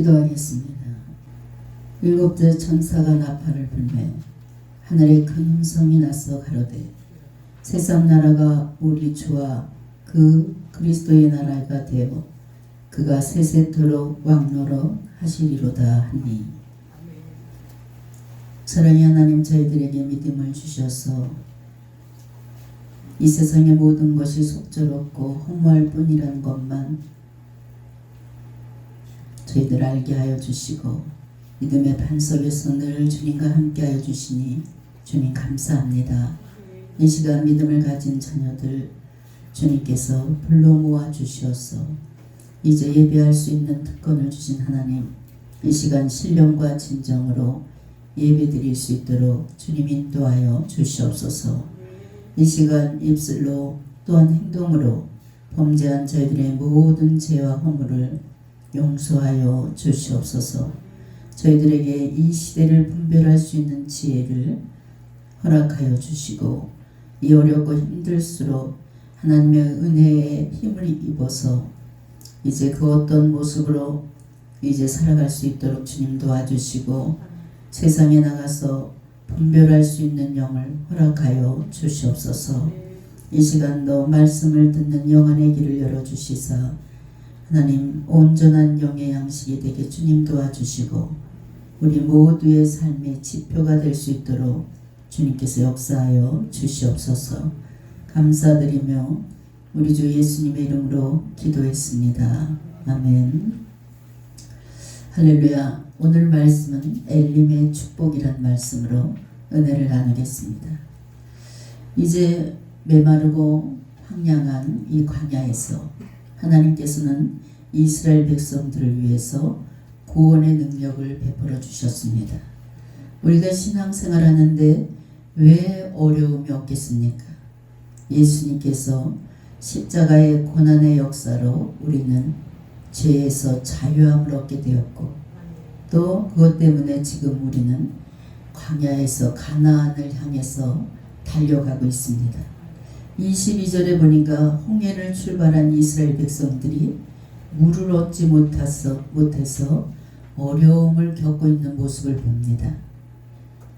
기도하겠습니다. 일곱째 천사가 나팔을 불매 하늘에 큰 음성이 나서 가로되 세상 나라가 우리 주와 그 그리스도의 나라가 되어 그가 세세토록 왕노로 하시리로다 하니. 사랑의 하나님, 저희들에게 믿음을 주셔서 이 세상의 모든 것이 속절없고 허무할 뿐이라는 것만 저희들 알게 하여 주시고 믿음의 반석에서 늘 주님과 함께 하여 주시니 주님 감사합니다. 이 시간 믿음을 가진 자녀들 주님께서 불러 모아 주시어서 이제 예배할 수 있는 특권을 주신 하나님, 이 시간 신령과 진정으로 예배 드릴 수 있도록 주님 인도하여 주시옵소서. 이 시간 입술로 또한 행동으로 범죄한 저희들의 모든 죄와 허물을 용서하여 주시옵소서. 저희들에게 이 시대를 분별할 수 있는 지혜를 허락하여 주시고 이 어렵고 힘들수록 하나님의 은혜에 힘을 입어서 이제 그 어떤 모습으로 이제 살아갈 수 있도록 주님 도와주시고 세상에 나가서 분별할 수 있는 영을 허락하여 주시옵소서. 이 시간도 말씀을 듣는 영안의 길을 열어주시사 하나님 온전한 영의 양식이 되게 주님 도와주시고 우리 모두의 삶의 지표가 될 수 있도록 주님께서 역사하여 주시옵소서. 감사드리며 우리 주 예수님의 이름으로 기도했습니다. 아멘. 할렐루야. 오늘 말씀은 엘림의 축복이란 말씀으로 은혜를 나누겠습니다. 이제 메마르고 황량한 이 광야에서 하나님께서는 이스라엘 백성들을 위해서 구원의 능력을 베풀어 주셨습니다. 우리가 신앙생활 하는데 왜 어려움이 없겠습니까? 예수님께서 십자가의 고난의 역사로 우리는 죄에서 자유함을 얻게 되었고 또 그것 때문에 지금 우리는 광야에서 가나안을 향해서 달려가고 있습니다. 22절에 보니까 홍해를 출발한 이스라엘 백성들이 물을 얻지 못해서 어려움을 겪고 있는 모습을 봅니다.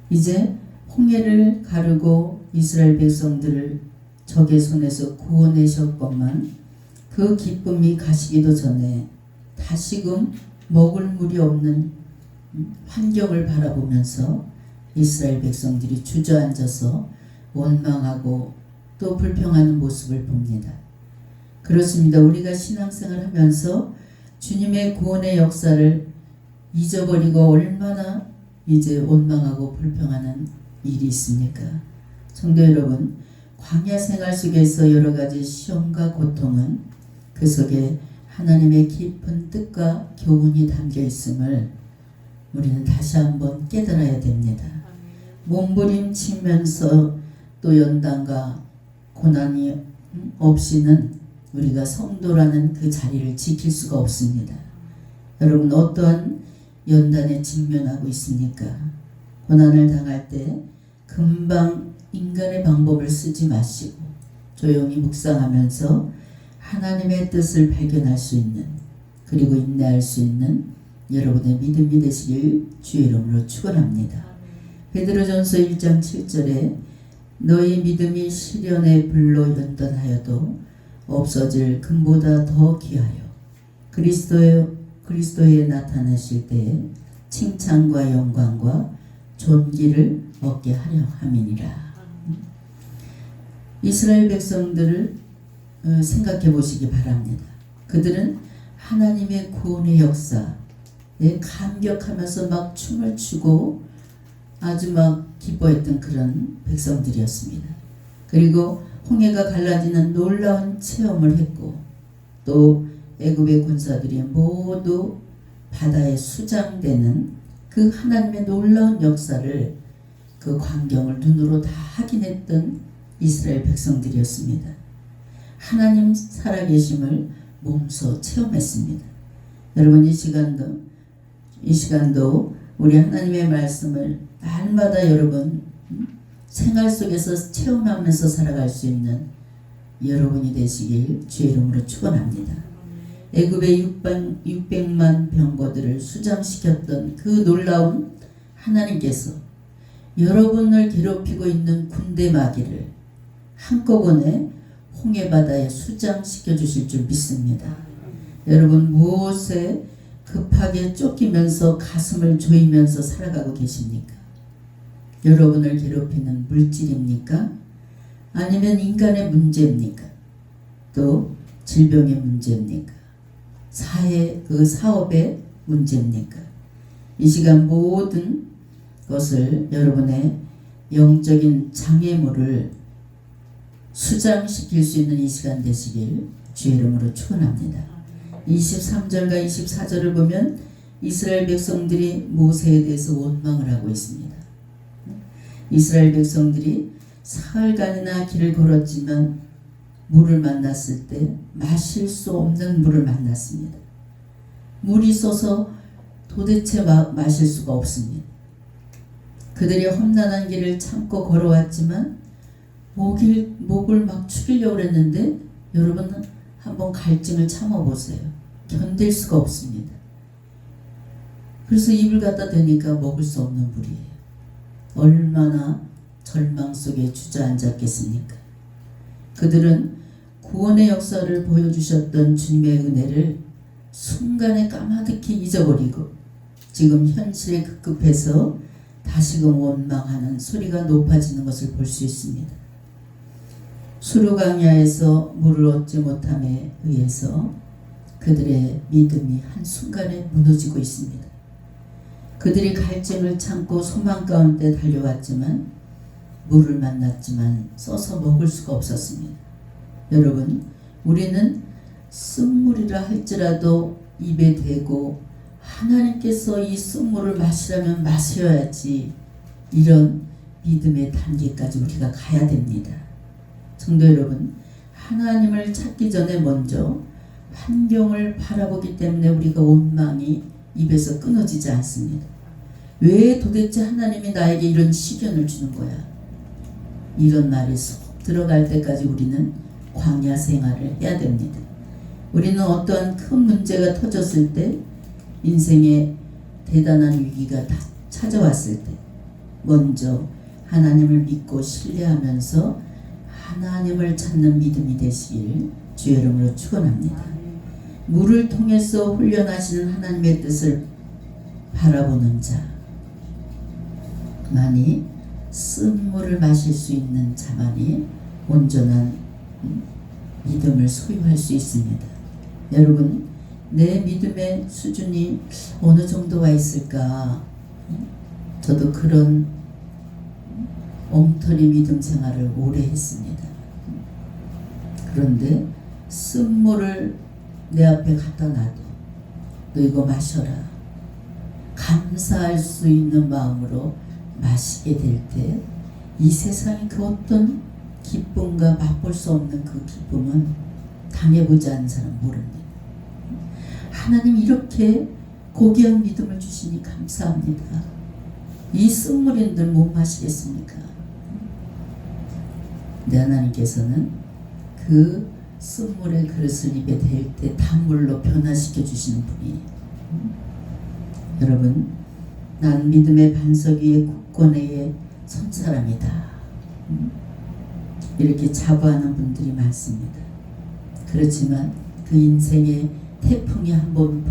이제 홍해를 가르고 이스라엘 백성들을 적의 손에서 구원하셨건만 그 기쁨이 가시기도 전에 다시금 먹을 물이 없는 환경을 바라보면서 이스라엘 백성들이 주저앉아서 원망하고 또 불평하는 모습을 봅니다. 그렇습니다. 우리가 신앙생활 하면서 주님의 구원의 역사를 잊어버리고 얼마나 이제 원망하고 불평하는 일이 있습니까? 성도 여러분, 광야 생활 속에서 여러 가지 시험과 고통은 그 속에 하나님의 깊은 뜻과 교훈이 담겨 있음을 우리는 다시 한번 깨달아야 됩니다. 몸부림치면서 또 연단과 고난이 없이는 우리가 성도라는 그 자리를 지킬 수가 없습니다. 여러분, 어떠한 연단에 직면하고 있습니까? 고난을 당할 때 금방 인간의 방법을 쓰지 마시고 조용히 묵상하면서 하나님의 뜻을 발견할 수 있는 그리고 인내할 수 있는 여러분의 믿음이 되시길 주의 이름으로 축원합니다. 베드로전서 1장 7절에 너희 믿음이 시련의 불로 연단하여도 없어질 금보다 더 귀하여 그리스도에 나타나실 때에 칭찬과 영광과 존귀를 얻게 하려 함이니라. 이스라엘 백성들을 생각해 보시기 바랍니다. 그들은 하나님의 구원의 역사에 감격하면서 막 춤을 추고 아주 막 기뻐했던 그런 백성들이었습니다. 그리고 홍해가 갈라지는 놀라운 체험을 했고 또 애굽의 군사들이 모두 바다에 수장되는 그 하나님의 놀라운 역사를 그 광경을 눈으로 다 확인했던 이스라엘 백성들이었습니다. 하나님 살아계심을 몸소 체험했습니다. 여러분, 이 시간도 우리 하나님의 말씀을 날마다 여러분 생활 속에서 체험하면서 살아갈 수 있는 여러분이 되시길 주의 이름으로 축원합니다. 애굽의 600만 병거들을 수장시켰던 그 놀라운 하나님께서 여러분을 괴롭히고 있는 군대 마귀를 한꺼번에 홍해바다에 수장시켜 주실 줄 믿습니다. 여러분 무엇에 급하게 쫓기면서 가슴을 조이면서 살아가고 계십니까? 여러분을 괴롭히는 물질입니까? 아니면 인간의 문제입니까? 또 질병의 문제입니까? 사업의 문제입니까? 이 시간 모든 것을 여러분의 영적인 장애물을 수장시킬 수 있는 이 시간 되시길 주의 이름으로 축원합니다. 23절과 24절을 보면 이스라엘 백성들이 모세에 대해서 원망을 하고 있습니다. 이스라엘 백성들이 사흘간이나 길을 걸었지만 물을 만났을 때 마실 수 없는 물을 만났습니다. 물이 있어서 도대체 마실 수가 없습니다. 그들이 험난한 길을 참고 걸어왔지만 목을 막 축이려고 했는데 여러분 한번 갈증을 참아보세요. 견딜 수가 없습니다. 그래서 입을 갖다 대니까 먹을 수 없는 물이에요. 얼마나 절망 속에 주저앉았겠습니까? 그들은 구원의 역사를 보여주셨던 주님의 은혜를 순간에 까마득히 잊어버리고 지금 현실에 급급해서 다시금 원망하는 소리가 높아지는 것을 볼 수 있습니다. 수르강야에서 물을 얻지 못함에 의해서 그들의 믿음이 한순간에 무너지고 있습니다. 그들이 갈증을 참고 소망 가운데 달려왔지만 물을 만났지만 써서 먹을 수가 없었습니다. 여러분, 우리는 쓴물이라 할지라도 입에 대고 하나님께서 이 쓴물을 마시라면 마셔야지, 이런 믿음의 단계까지 우리가 가야 됩니다. 성도 여러분, 하나님을 찾기 전에 먼저 환경을 바라보기 때문에 우리가 원망이 입에서 끊어지지 않습니다. 왜 도대체 하나님이 나에게 이런 시련을 주는 거야? 이런 말이 쏙 들어갈 때까지 우리는 광야 생활을 해야 됩니다. 우리는 어떠한 큰 문제가 터졌을 때, 인생에 대단한 위기가 다 찾아왔을 때 먼저 하나님을 믿고 신뢰하면서 하나님을 찾는 믿음이 되시길 주의 이름으로 축원합니다. 물을 통해서 훈련하시는 하나님의 뜻을 바라보는 자만이, 쓴 물을 마실 수 있는 자만이 온전한 믿음을 소유할 수 있습니다. 여러분, 내 믿음의 수준이 어느 정도가 있을까? 저도 그런 엉터리 믿음 생활을 오래 했습니다. 그런데 쓴 물을 내 앞에 갖다 놔도 너 이거 마셔라, 감사할 수 있는 마음으로 마시게 될 때 이 세상의 그 어떤 기쁨과 맛볼 수 없는 그 기쁨은 당해보지 않은 사람 모릅니다. 하나님 이렇게 고귀한 믿음을 주시니 감사합니다. 이 쓴물인들 못 마시겠습니까? 내 하나님께서는 그 쓴물의 그릇을 입에 댈 때 단물로 변화시켜 주시는 분이에요. 여러분, 난 믿음의 반석 위에 굳건하게 선 사람이다, 이렇게 자부하는 분들이 많습니다. 그렇지만 그 인생에 태풍이 한번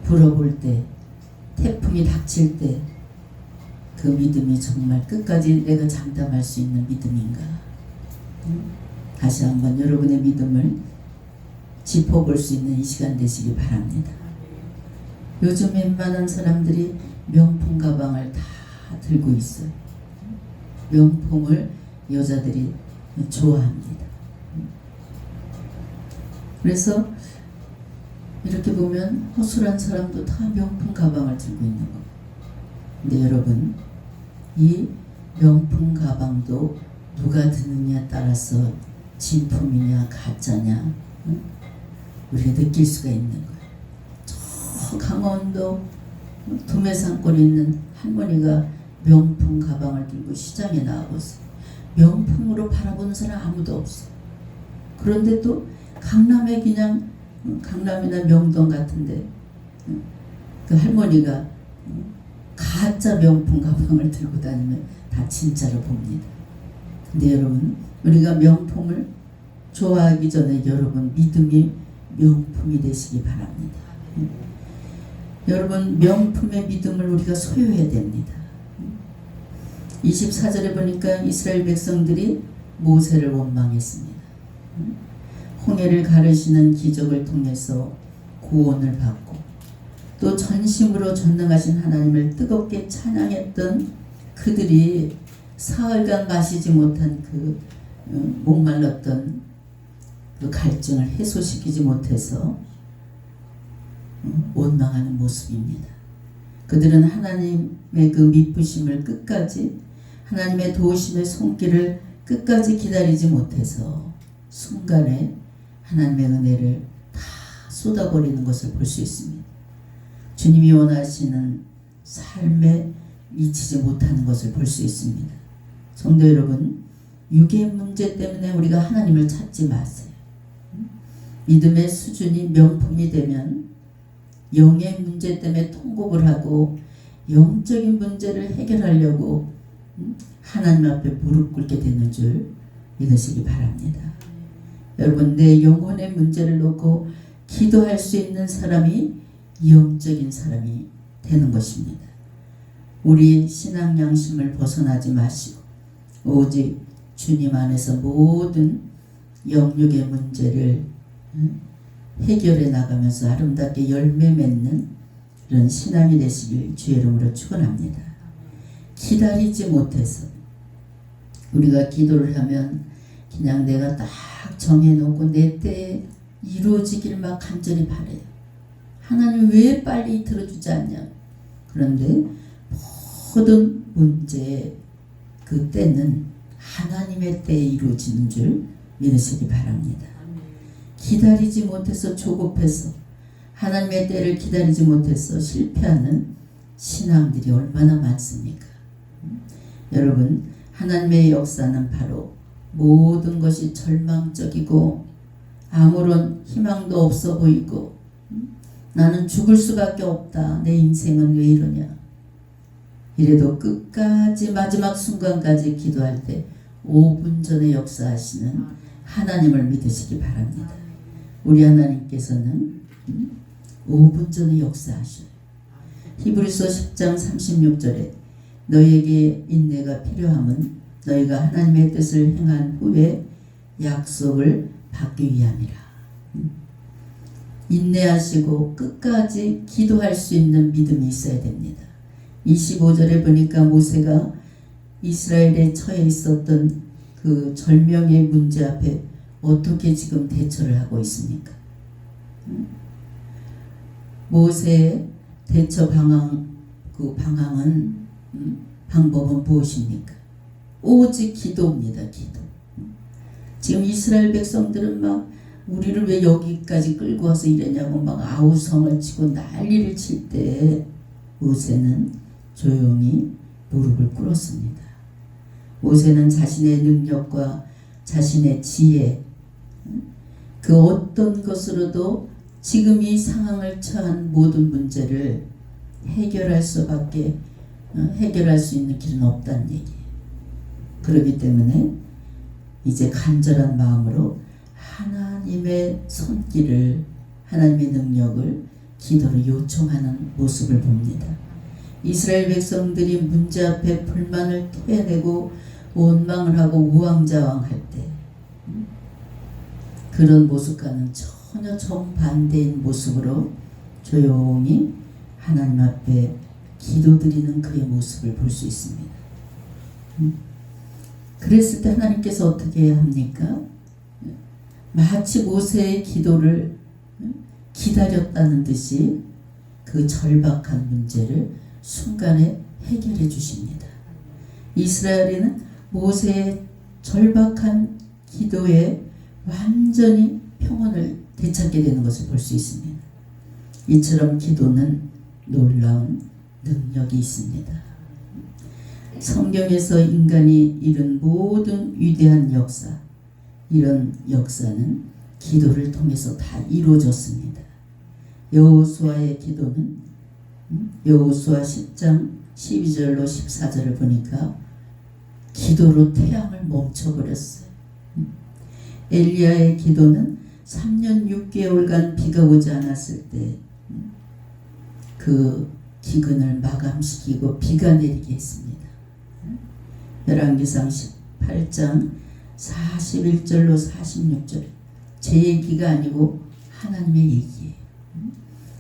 불어볼 때, 태풍이 닥칠 때 그 믿음이 정말 끝까지 내가 장담할 수 있는 믿음인가? 다시 한번 여러분의 믿음을 짚어볼 수 있는 이 시간 되시기 바랍니다. 요즘 웬만한 사람들이 명품 가방을 다 들고 있어요. 명품을 여자들이 좋아합니다. 그래서 이렇게 보면 허술한 사람도 다 명품 가방을 들고 있는 겁니다. 근데 여러분, 이 명품 가방도 누가 드느냐에 따라서 진품이냐 가짜냐 우리가 느낄 수가 있는 거예요. 저 강원도 도매산골에 있는 할머니가 명품 가방을 들고 시장에 나와봤어요. 명품으로 바라보는 사람 아무도 없어. 그런데 또 강남에 그냥 강남이나 명동 같은데 그 할머니가 가짜 명품 가방을 들고 다니면 다 진짜로 봅니다. 근데 여러분, 우리가 명품을 좋아하기 전에 여러분 믿음이 명품이 되시기 바랍니다. 여러분, 명품의 믿음을 우리가 소유해야 됩니다. 24절에 보니까 이스라엘 백성들이 모세를 원망했습니다. 홍해를 가르시는 기적을 통해서 구원을 받고 또 전심으로 전능하신 하나님을 뜨겁게 찬양했던 그들이 사흘간 마시지 못한 그 목말랐던 그 갈증을 해소시키지 못해서 원망하는 모습입니다. 그들은 하나님의 그 미쁘심을 끝까지, 하나님의 도우심의 손길을 끝까지 기다리지 못해서 순간에 하나님의 은혜를 다 쏟아버리는 것을 볼 수 있습니다. 주님이 원하시는 삶에 미치지 못하는 것을 볼 수 있습니다. 성도 여러분, 육의 문제 때문에 우리가 하나님을 찾지 마세요. 믿음의 수준이 명품이 되면 영의 문제 때문에 통곡을 하고 영적인 문제를 해결하려고 하나님 앞에 무릎 꿇게 되는 줄 믿으시기 바랍니다. 여러분, 내 영혼의 문제를 놓고 기도할 수 있는 사람이 영적인 사람이 되는 것입니다. 우리 신앙 양심을 벗어나지 마시고 오직 주님 안에서 모든 영육의 문제를 해결해 나가면서 아름답게 열매 맺는 그런 신앙이 되시길 주의 이름으로 축원합니다. 기다리지 못해서 우리가 기도를 하면 그냥 내가 딱 정해놓고 내 때에 이루어지길 막 간절히 바래요. 하나님 왜 빨리 들어주지 않냐. 그런데 모든 문제의 그 때는 하나님의 때에 이루어지는 줄 믿으시기 바랍니다. 기다리지 못해서 조급해서 하나님의 때를 기다리지 못해서 실패하는 신앙들이 얼마나 많습니까? 여러분, 하나님의 역사는 바로 모든 것이 절망적이고 아무런 희망도 없어 보이고 나는 죽을 수밖에 없다. 내 인생은 왜 이러냐. 이래도 끝까지 마지막 순간까지 기도할 때 5분 전에 역사하시는 하나님을 믿으시기 바랍니다. 우리 하나님께서는 5분 전에 역사하셔요. 히브리서 10장 36절에 너희에게 인내가 필요함은 너희가 하나님의 뜻을 행한 후에 약속을 받기 위함이라. 인내하시고 끝까지 기도할 수 있는 믿음이 있어야 됩니다. 25절에 보니까 모세가 이스라엘에 처해 있었던 그 절명의 문제 앞에 어떻게 지금 대처를 하고 있습니까? 모세의 대처 방법은 무엇입니까? 오직 기도입니다. 기도. 지금 이스라엘 백성들은 막 우리를 왜 여기까지 끌고 와서 이러냐고 막 아우성을 치고 난리를 칠 때 모세는 조용히 무릎을 꿇었습니다. 모세는 자신의 능력과 자신의 지혜, 그 어떤 것으로도 지금 이 상황을 처한 모든 문제를 해결할 수 있는 길은 없다는 얘기예요. 그렇기 때문에 이제 간절한 마음으로 하나님의 손길을, 하나님의 능력을 기도로 요청하는 모습을 봅니다. 이스라엘 백성들이 문제 앞에 불만을 토해내고 원망을 하고 우왕좌왕할 때 그런 모습과는 전혀 정반대인 모습으로 조용히 하나님 앞에 기도드리는 그의 모습을 볼 수 있습니다. 그랬을 때 하나님께서 어떻게 합니까? 마치 모세의 기도를 기다렸다는 듯이 그 절박한 문제를 순간에 해결해 주십니다. 이스라엘에는 모세의 절박한 기도에 완전히 평온을 되찾게 되는 것을 볼 수 있습니다. 이처럼 기도는 놀라운 능력이 있습니다. 성경에서 인간이 이룬 모든 위대한 역사, 이런 역사는 기도를 통해서 다 이루어졌습니다. 여호수아의 기도는 여호수아 10장 12절로 14절을 보니까 기도로 태양을 멈춰버렸어요. 엘리야의 기도는 3년 6개월간 비가 오지 않았을 때 그 기근을 마감시키고 비가 내리게 했습니다. 열왕기상 18장 41절로 46절 제 얘기가 아니고 하나님의 얘기예요.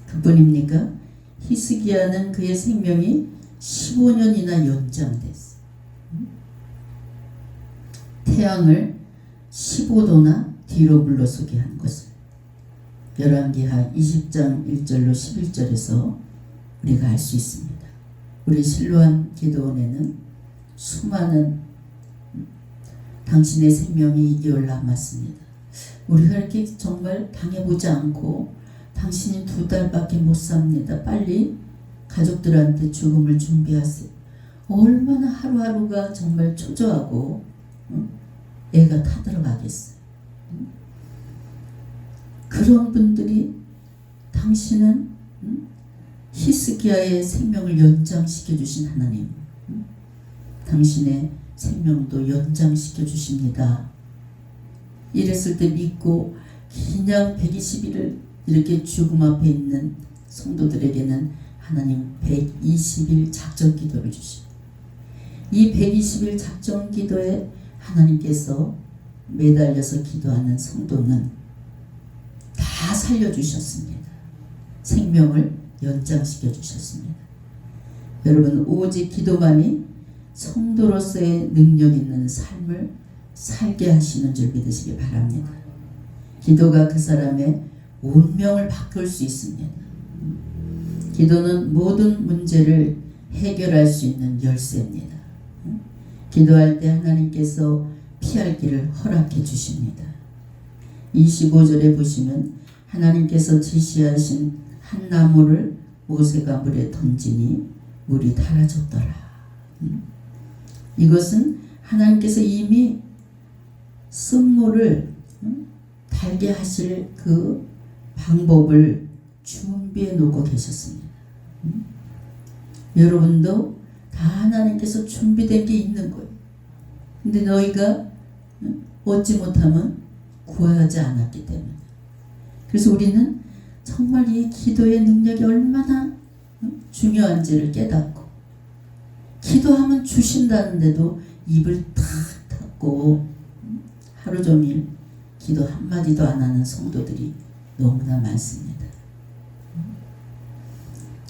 그뿐입니까? 히스기야는 그의 생명이 15년이나 연장됐어요. 태양을 15도나 뒤로 물러서게 한 것을 열왕기하 20장 1절로 11절에서 우리가 알 수 있습니다. 우리 실로암 기도원에는 수많은 당신의 생명이 2개월 남았습니다. 우리가 이렇게 정말 당해보지 않고 당신이 2달밖에 못 삽니다. 빨리 가족들한테 죽음을 준비하세요. 얼마나 하루하루가 정말 초조하고 애가 타들어가겠어요. 그런 분들이 당신은 히스기야의 생명을 연장시켜 주신 하나님, 당신의 생명도 연장시켜 주십니다. 이랬을 때 믿고 그냥 120일을 이렇게 죽음 앞에 있는 성도들에게는 하나님 120일 작전 기도를 주십니다. 이 120일 작전 기도에 하나님께서 매달려서 기도하는 성도는 다 살려주셨습니다. 생명을 연장시켜 주셨습니다. 여러분, 오직 기도만이 성도로서의 능력 있는 삶을 살게 하시는 줄 믿으시기 바랍니다. 기도가 그 사람의 운명을 바꿀 수 있습니다. 기도는 모든 문제를 해결할 수 있는 열쇠입니다. 기도할 때 하나님께서 피할 길을 허락해 주십니다. 25절에 보시면 하나님께서 지시하신 한 나무를 모세가 물에 던지니 물이 달아졌더라. 이것은 하나님께서 이미 쓴물을 달게 하실 그 방법을 준비해 놓고 계셨습니다. 여러분도 다 하나님께서 준비된 게 있는 거예요. 근데 너희가 얻지 못하면 구하지 않았기 때문에. 그래서 우리는 정말 이 기도의 능력이 얼마나 중요한지를 깨닫고, 기도하면 주신다는데도 입을 탁 닫고 하루 종일 기도 한마디도 안 하는 성도들이 너무나 많습니다.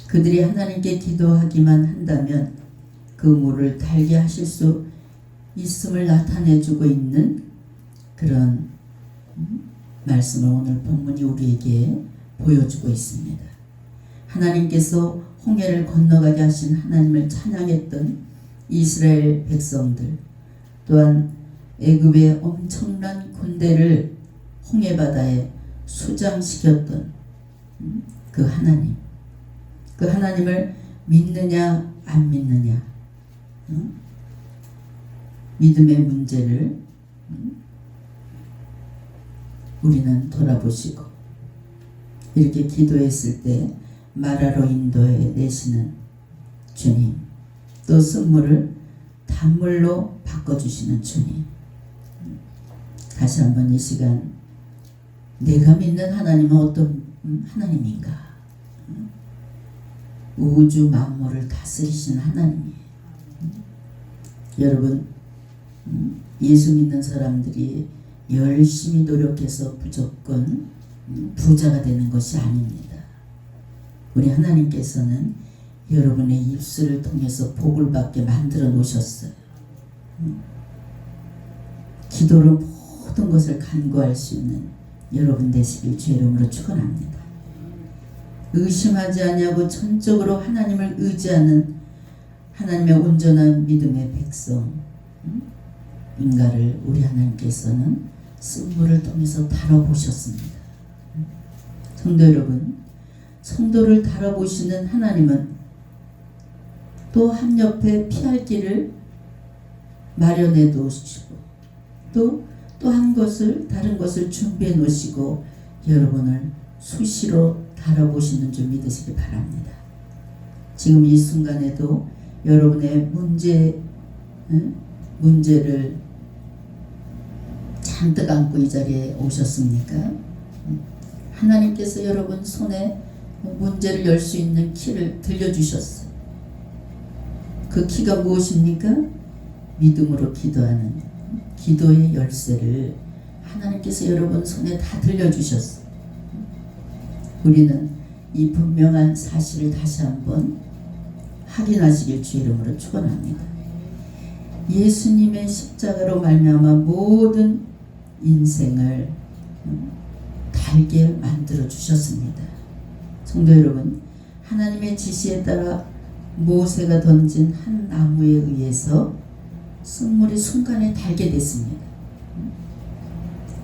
그들이 하나님께 기도하기만 한다면 그 물을 달게 하실 수 있음을 나타내주고 있는 그런 말씀을 오늘 본문이 우리에게 보여주고 있습니다. 하나님께서 홍해를 건너가게 하신 하나님을 찬양했던 이스라엘 백성들, 또한 애굽의 엄청난 군대를 홍해바다에 수장시켰던 그 하나님, 그 하나님을 믿느냐 안 믿느냐, 믿음의 문제를 우리는 돌아보시고, 이렇게 기도했을 때 마라로 인도해 내시는 주님, 또 쓴물을 단물로 바꿔주시는 주님, 다시 한번 이 시간 내가 믿는 하나님은 어떤 하나님인가? 우주 만물을 다스리시는 하나님이에요. 여러분, 예수 믿는 사람들이 열심히 노력해서 무조건 부자가 되는 것이 아닙니다. 우리 하나님께서는 여러분의 입술을 통해서 복을 받게 만들어 놓으셨어요. 기도로 모든 것을 간구할 수 있는 여러분 되시길 주의 이름으로 축원합니다. 의심하지 아니하고 전적으로 하나님을 의지하는 하나님의 온전한 믿음의 백성 인가를 우리 하나님께서는 쓴물을 통해서 다뤄보셨습니다. 성도 여러분, 성도를 다뤄보시는 하나님은 또 한 옆에 피할 길을 마련해 두시고, 또 또 다른 것을 준비해 놓으시고 여러분을 수시로 달아보시는 줄 믿으시기 바랍니다. 지금 이 순간에도 여러분의 문제를 잔뜩 안고 이 자리에 오셨습니까? 하나님께서 여러분 손에 문제를 열 수 있는 키를 들려주셨어요. 그 키가 무엇입니까? 믿음으로 기도하는 기도의 열쇠를 하나님께서 여러분 손에 다 들려주셨어요. 우리는 이 분명한 사실을 다시 한번 확인하시길 주 이름으로 축원합니다. 예수님의 십자가로 말미암아 모든 인생을 달게 만들어 주셨습니다. 성도 여러분, 하나님의 지시에 따라 모세가 던진 한 나무에 의해서 쓴물이 순간에 달게 됐습니다.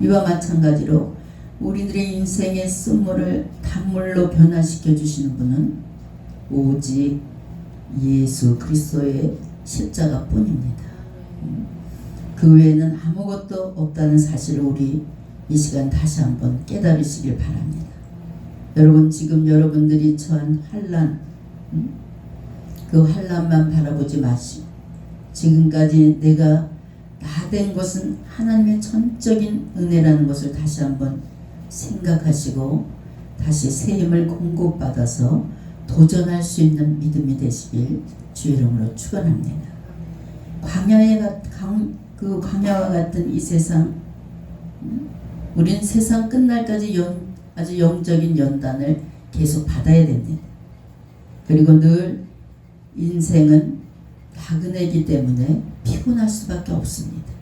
이와 마찬가지로 우리들의 인생의 쓴물을 단물로 변화시켜 주시는 분은 오직 예수 그리스도의 십자가뿐입니다. 그 외에는 아무것도 없다는 사실을 우리 이 시간 다시 한번 깨달으시길 바랍니다. 여러분, 지금 여러분들이 처한 환난, 그 환난만 바라보지 마시고 지금까지 내가 다 된 것은 하나님의 전적인 은혜라는 것을 다시 한번 생각하시고 다시 새 힘을 공급받아서 도전할 수 있는 믿음이 되시길 주 이름으로 축원합니다. 광야와 같은 이 세상, 우린 세상 끝날까지 아주 영적인 연단을 계속 받아야 됩니다. 그리고 늘 인생은 나그네이기 때문에 피곤할 수밖에 없습니다.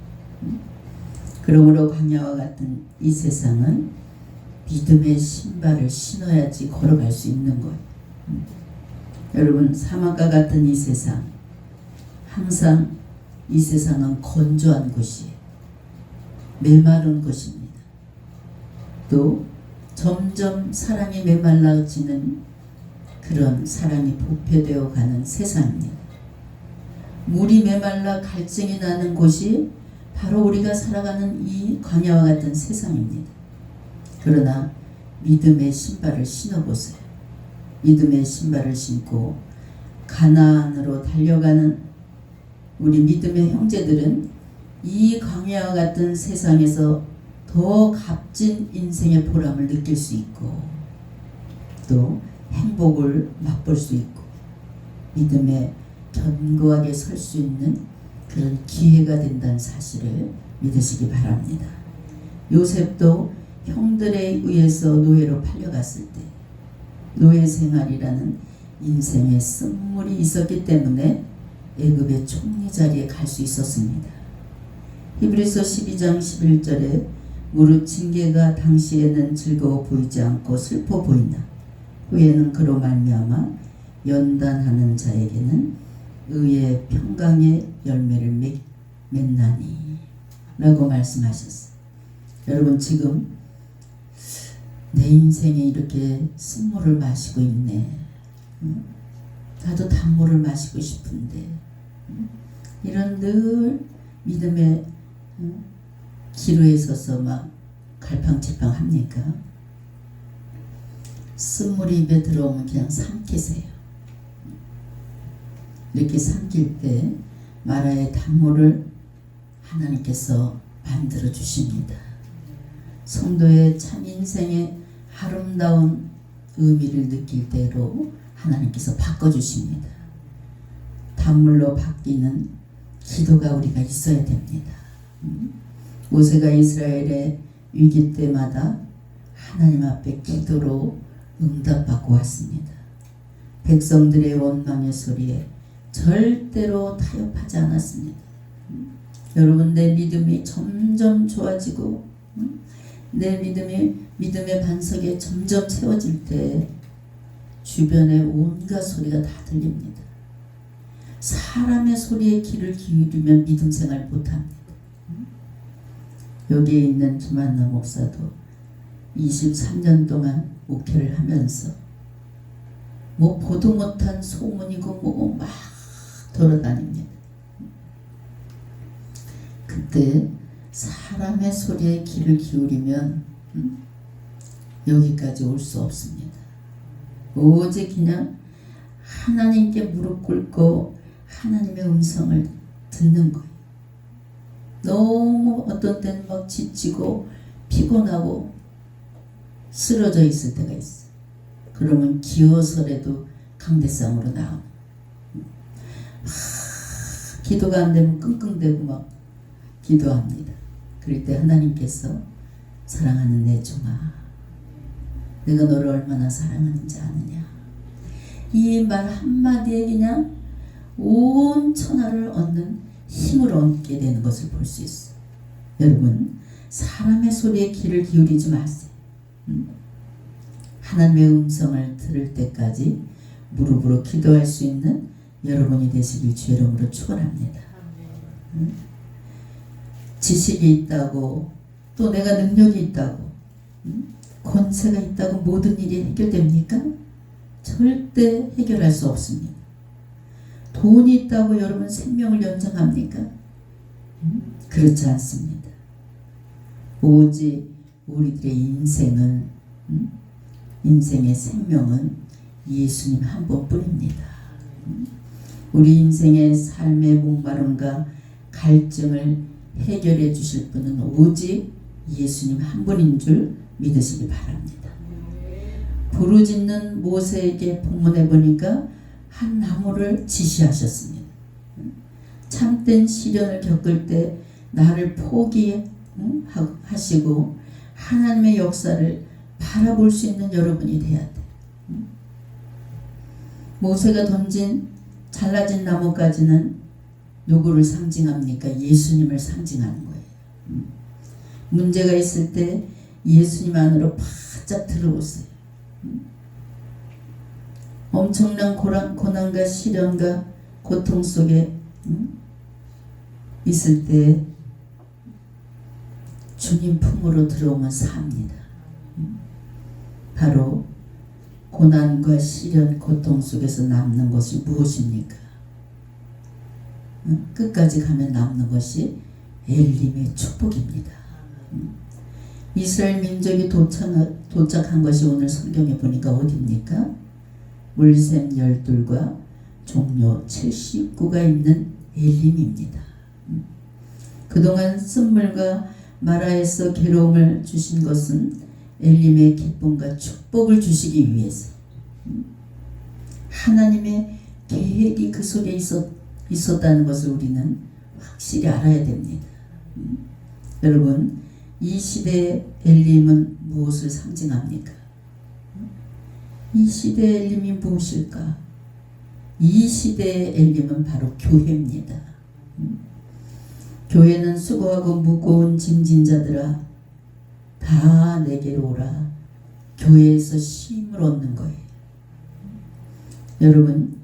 그러므로 광야와 같은 이 세상은 믿음의 신발을 신어야지 걸어갈 수 있는 거예요. 여러분, 사막과 같은 이 세상, 항상 이 세상은 건조한 곳이에요. 메마른 곳입니다. 또 점점 사랑이 메말라지는 그런 사랑이 부패되어 가는 세상입니다. 물이 메말라 갈증이 나는 곳이 바로 우리가 살아가는 이 광야와 같은 세상입니다. 그러나 믿음의 신발을 신어보세요. 믿음의 신발을 신고 가나안으로 달려가는 우리 믿음의 형제들은 이 광야와 같은 세상에서 더 값진 인생의 보람을 느낄 수 있고 또 행복을 맛볼 수 있고 믿음에 견고하게 설 수 있는 그런 기회가 된다는 사실을 믿으시기 바랍니다. 요셉도 형들에 의해서 노예로 팔려갔을 때 노예 생활이라는 인생의 쓴물이 있었기 때문에 애굽의 총리 자리에 갈 수 있었습니다. 히브리서 12장 11절에 무릇 징계가 당시에는 즐거워 보이지 않고 슬퍼 보이나 후에는 그로 말미암아 연단하는 자에게는 의의 평강의 열매를 맺나니 라고 말씀하셨어요. 여러분, 지금 내 인생에 이렇게 쓴물을 마시고 있네. 나도 단물을 마시고 싶은데 이런 늘 믿음의 기로에 서서 막 갈팡질팡 합니까? 쓴물이 입에 들어오면 그냥 삼키세요. 이렇게 삼킬 때 마라의 단물을 하나님께서 만들어 주십니다. 성도의 참 인생의 아름다운 의미를 느낄 때로 하나님께서 바꿔주십니다. 단물로 바뀌는 기도가 우리가 있어야 됩니다. 모세가 이스라엘의 위기 때마다 하나님 앞에 기도로 응답받고 왔습니다. 백성들의 원망의 소리에 절대로 타협하지 않았습니다. 여러분, 내 믿음이 점점 좋아지고 내 믿음의 반석에 점점 세워질 때 주변에 온갖 소리가 다 들립니다. 사람의 소리에 귀를 기울이면 믿음 생활 못합니다. 여기에 있는 김한나 목사도 23년 동안 목회를 하면서 뭐 보도 못한 소문이고 뭐고 막 돌아다닙니다. 그때 사람의 소리에 귀를 기울이면 여기까지 올 수 없습니다. 오직 그냥 하나님께 무릎 꿇고 하나님의 음성을 듣는 거예요. 너무 어떤 때는 막 지치고 피곤하고 쓰러져 있을 때가 있어요. 그러면 기어서라도 강대상으로 나오는, 기도가 안 되면 끙끙대고 막 기도합니다. 그럴 때 하나님께서 사랑하는 내 종아, 내가 너를 얼마나 사랑하는지 아느냐. 이 말 한마디에 그냥 온 천하를 얻는 힘을 얻게 되는 것을 볼 수 있어요. 여러분, 사람의 소리에 귀를 기울이지 마세요. 하나님의 음성을 들을 때까지 무릎으로 기도할 수 있는 여러분이 되시길 주의 이름으로 축원합니다. 지식이 있다고, 또 내가 능력이 있다고, 권세가 있다고 모든 일이 해결됩니까? 절대 해결할 수 없습니다. 돈이 있다고 여러분 생명을 연장합니까? 그렇지 않습니다. 오직 우리들의 인생의 생명은 예수님 한 번뿐입니다. 우리 인생의 삶의 목마름과 갈증을 해결해 주실 분은 오직 예수님 한 분인 줄 믿으시기 바랍니다. 부르짖는 모세에게 본문에 보니까 한 나무를 지시하셨습니다. 참된 시련을 겪을 때 나를 포기하시고 하나님의 역사를 바라볼 수 있는 여러분이 돼야 돼. 모세가 던진 잘라진 나무까지는 누구를 상징합니까? 예수님을 상징하는 거예요. 문제가 있을 때 예수님 안으로 바짝 들어오세요. 엄청난 고난과 시련과 고통 속에 있을 때 주님 품으로 들어오면 삽니다. 바로 고난과 시련, 고통 속에서 남는 것이 무엇입니까? 끝까지 가면 남는 것이 엘림의 축복입니다. 이스라엘 민족이 도착한 것이 오늘 성경에 보니까 어디입니까? 물샘 12과 종려 79가 있는 엘림입니다. 그동안 쓴물과 마라에서 괴로움을 주신 것은 엘림의 기쁨과 축복을 주시기 위해서, 하나님의 계획이 그 속에 있었다는 것을 우리는 확실히 알아야 됩니다. 여러분, 이 시대의 엘림은 무엇을 상징합니까? 이 시대의 엘림이 무엇일까? 이 시대의 엘림은 바로 교회입니다. 교회는 수고하고 무거운 짐진 자들아 다 내게로 오라. 교회에서 쉼을 얻는 거예요. 여러분,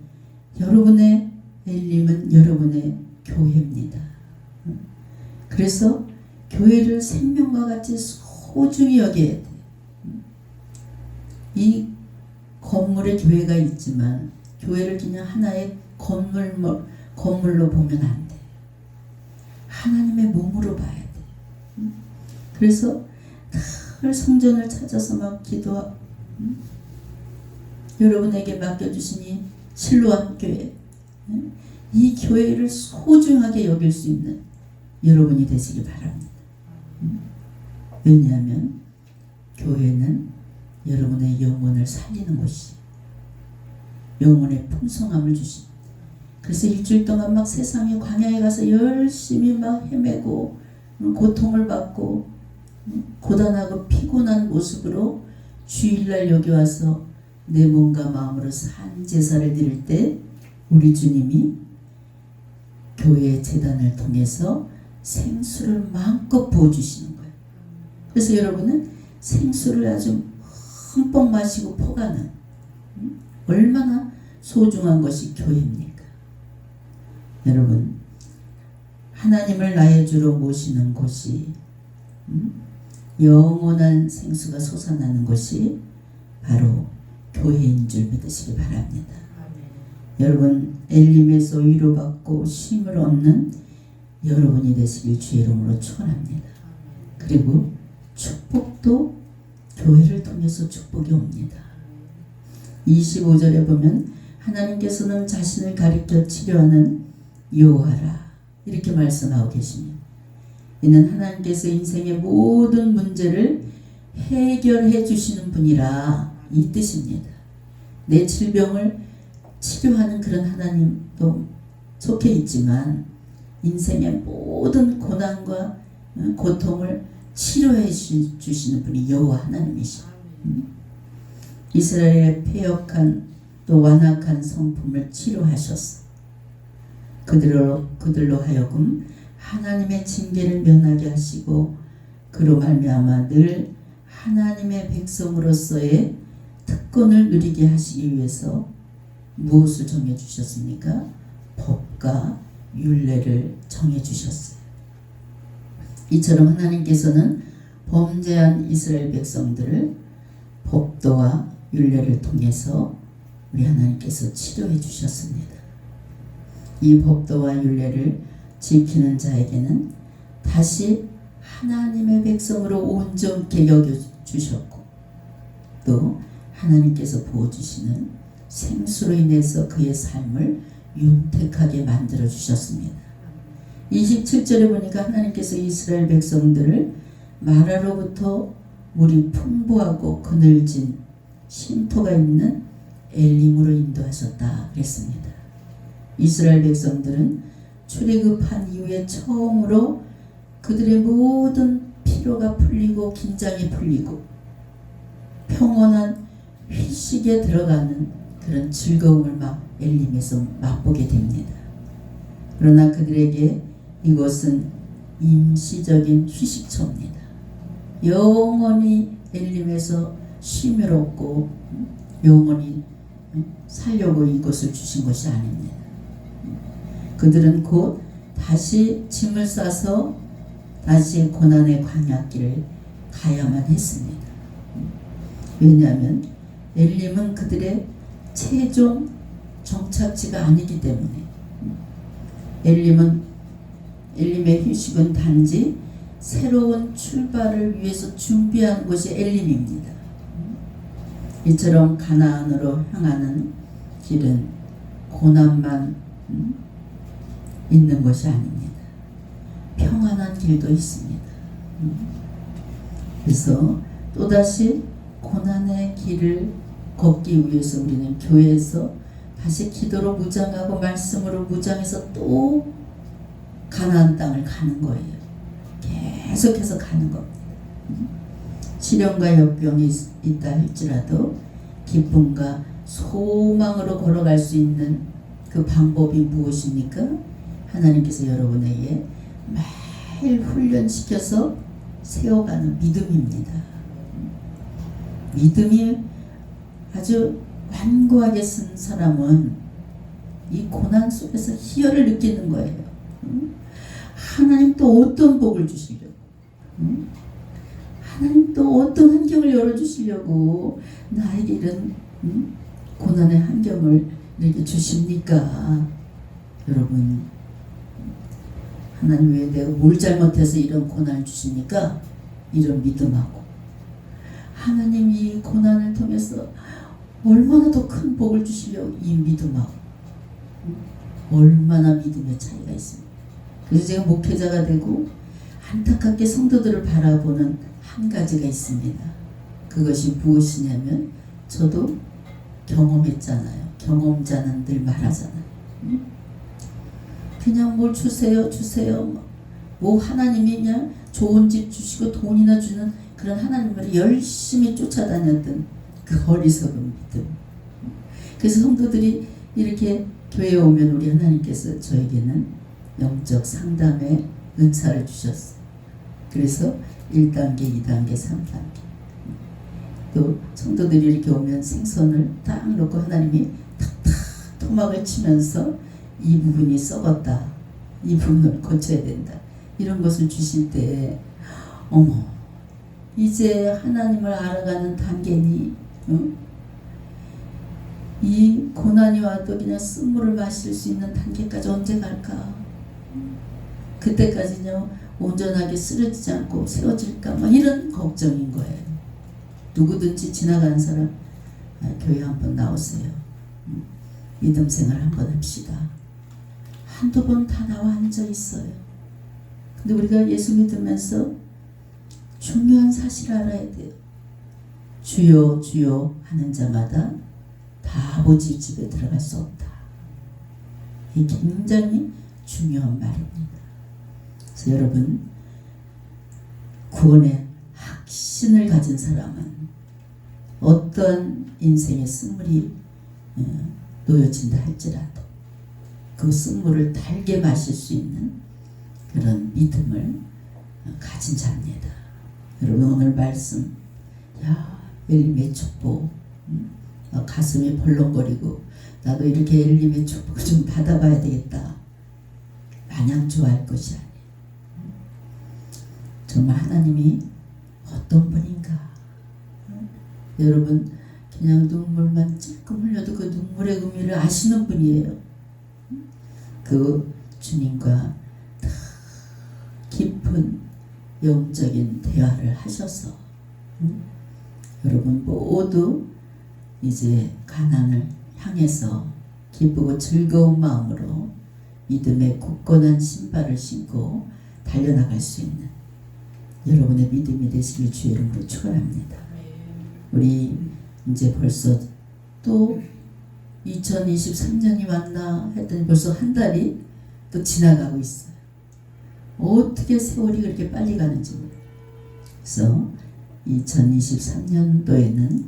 여러분의 엘림은 여러분의 교회입니다. 그래서 교회를 생명과 같이 소중히 여겨야 돼. 이 건물에 교회가 있지만 교회를 그냥 하나의 건물로 보면 안 돼. 하나님의 몸으로 봐야 돼. 그래서 늘 성전을 찾아서 막 기도하고, 여러분에게 맡겨주시니 실로암 교회, 이 교회를 소중하게 여길 수 있는 여러분이 되시기 바랍니다. 왜냐하면 교회는 여러분의 영혼을 살리는 곳이, 영혼의 풍성함을 주십니다. 그래서 일주일 동안 막 세상에 광야에 가서 열심히 막 헤매고 고통을 받고 고단하고 피곤한 모습으로 주일날 여기 와서 내 몸과 마음으로 산 제사를 드릴 때 우리 주님이 교회의 제단을 통해서 생수를 마음껏 부어주시는 거예요. 그래서 여러분은 생수를 아주 흠뻑 마시고 포가는, 얼마나 소중한 것이 교회입니까? 여러분, 하나님을 나의 주로 모시는 곳이, 영원한 생수가 솟아나는 것이 바로 교회인 줄 믿으시기 바랍니다. 여러분, 엘림에서 위로받고 쉼을 얻는 여러분이 되시길 주의 이름으로 축원합니다. 그리고 축복도 교회를 통해서 축복이 옵니다. 25절에 보면 하나님께서는 자신을 가리켜 치료하는 여호와라 이렇게 말씀하고 계십니다. 이는 하나님께서 인생의 모든 문제를 해결해 주시는 분이라 이 뜻입니다. 내 질병을 치료하는 그런 하나님도 속해 있지만 인생의 모든 고난과 고통을 치료해 주시는 분이 여호와 하나님이십니다. 이스라엘의 패역한 또 완악한 성품을 치료하셨어. 그들로 하여금 하나님의 징계를 면하게 하시고 그로 말미암아 늘 하나님의 백성으로서의 특권을 누리게 하시기 위해서 무엇을 정해 주셨습니까? 법과 율례를 정해 주셨어요. 이처럼 하나님께서는 범죄한 이스라엘 백성들을 법도와 율례를 통해서 우리 하나님께서 치료해 주셨습니다. 이 법도와 율례를 지키는 자에게는 다시 하나님의 백성으로 온전케 여겨주셨고 또 하나님께서 부어주시는 생수로 인해서 그의 삶을 윤택하게 만들어 주셨습니다. 27절에 보니까 하나님께서 이스라엘 백성들을 마라로부터 물이 풍부하고 그늘진 쉼터가 있는 엘림으로 인도하셨다 그랬습니다. 이스라엘 백성들은 출애굽한 이후에 처음으로 그들의 모든 피로가 풀리고 긴장이 풀리고 평온한 휴식에 들어가는 그런 즐거움을 엘림에서 맛보게 됩니다. 그러나 그들에게 이것은 임시적인 휴식처입니다. 영원히 엘림에서 쉼을 얻고 영원히 살려고 이것을 주신 것이 아닙니다. 그들은 곧 다시 짐을 싸서 다시 고난의 광야길을 가야만 했습니다. 왜냐하면 엘림은 그들의 최종 정착지가 아니기 때문에 엘림의 휴식은 단지 새로운 출발을 위해서 준비하는 것이 엘림입니다. 이처럼 가나안으로 향하는 길은 고난만 있는 것이 아닙니다. 평안한 길도 있습니다. 그래서 또다시 고난의 길을 걷기 위해서 우리는 교회에서 다시 기도로 무장하고 말씀으로 무장해서 또 가나안 땅을 가는 거예요. 계속해서 가는 겁니다. 시련과 역경이 있다 할지라도 기쁨과 소망으로 걸어갈 수 있는 그 방법이 무엇입니까? 하나님께서 여러분에게 매일 훈련시켜서 세워가는 믿음입니다. 믿음이 아주 완고하게 쓴 사람은 이 고난 속에서 희열을 느끼는 거예요. 하나님 또 어떤 복을 주시려고, 하나님 또 어떤 환경을 열어주시려고 나에게 이런 고난의 환경을 이렇게 주십니까? 여러분, 하나님 왜 내가 뭘 잘못해서 이런 고난을 주십니까? 이런 믿음하고 하나님 이 고난을 통해서 얼마나 더 큰 복을 주시려고 이 믿음하고 얼마나 믿음의 차이가 있습니다. 그래서 제가 목회자가 되고 안타깝게 성도들을 바라보는 한 가지가 있습니다. 그것이 무엇이냐면 저도 경험했잖아요. 경험자는 늘 말하잖아요. 그냥 뭘 주세요 뭐 하나님이 그냥 좋은 집 주시고 돈이나 주는 그런 하나님을 열심히 쫓아다녔던 그 어리석은 믿음. 그래서 성도들이 이렇게 교회에 오면 우리 하나님께서 저에게는 영적 상담의 은사를 주셨어요. 그래서 1단계, 2단계, 3단계. 또 성도들이 이렇게 오면 생선을 딱 놓고 하나님이 탁탁 토막을 치면서 이 부분이 썩었다. 이 부분을 고쳐야 된다. 이런 것을 주실 때 어머, 이제 하나님을 알아가는 단계니 이 고난이 와도 그냥 쓴물을 마실 수 있는 단계까지 언제 갈까? 그때까지는요 온전하게 쓰러지지 않고 세워질까 막 이런 걱정인 거예요. 누구든지 지나가는 사람 교회 한번 나오세요. 믿음 생활 한번 합시다. 한두 번 다 나와 앉아 있어요. 근데 우리가 예수 믿으면서 중요한 사실을 알아야 돼요. 주여 주여 하는 자마다 다 아버지 집에 들어갈 수 없다. 이게 굉장히 중요한 말입니다. 그래서 여러분 구원의 확신을 가진 사람은 어떤 인생의 쓴물이 놓여진다 할지라도 그 쓴물을 달게 마실 수 있는 그런 믿음을 가진 자입니다. 여러분 오늘 말씀 엘림의 축복 가슴이 벌렁거리고 나도 이렇게 엘림의 축복을 좀 받아봐야 되겠다. 마냥 좋아할 것이 아니에요. 정말 하나님이 어떤 분인가. 여러분 그냥 눈물만 찔끔 흘려도 그 눈물의 의미를 아시는 분이에요. 그 주님과 깊은 영적인 대화를 하셔서 여러분 모두 이제 가나안을 향해서 기쁘고 즐거운 마음으로 믿음의 굳건한 신발을 신고 달려나갈 수 있는 여러분의 믿음이 되시길 주의 이름으로 축원합니다. 우리 이제 벌써 또 2023년이 왔나 했더니 벌써 한 달이 또 지나가고 있어요. 어떻게 세월이 그렇게 빨리 가는지 모르겠어요. 그래서 2023년도에는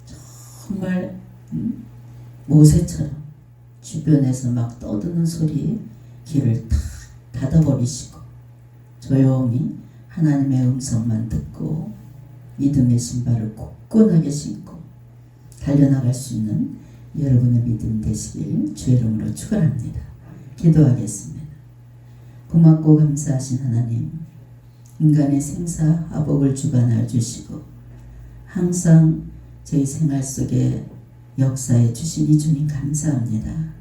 정말 모세처럼 주변에서 막 떠드는 소리에 귀를 탁 닫아버리시고 조용히 하나님의 음성만 듣고 믿음의 신발을 굳건하게 신고 달려나갈 수 있는 여러분의 믿음 되시길 주의 이름으로 축원합니다. 기도하겠습니다. 고맙고 감사하신 하나님, 인간의 생사화복을 주관하여 주시고 항상 저희 생활 속에 역사해 주시니 주님 감사합니다.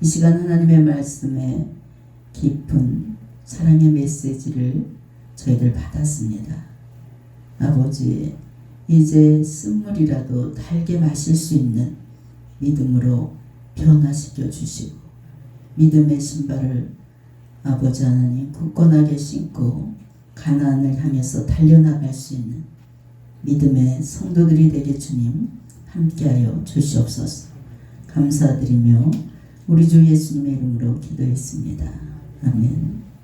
이 시간 하나님의 말씀에 깊은 사랑의 메시지를 저희들 받았습니다. 아버지, 이제 쓴물이라도 달게 마실 수 있는 믿음으로 변화시켜 주시고 믿음의 신발을 아버지 하나님 굳건하게 신고 가나안을 향해서 달려나갈 수 있는 믿음의 성도들이 되게 주님 함께하여 주시옵소서. 감사드리며 우리 주 예수님의 이름으로 기도했습니다. 아멘.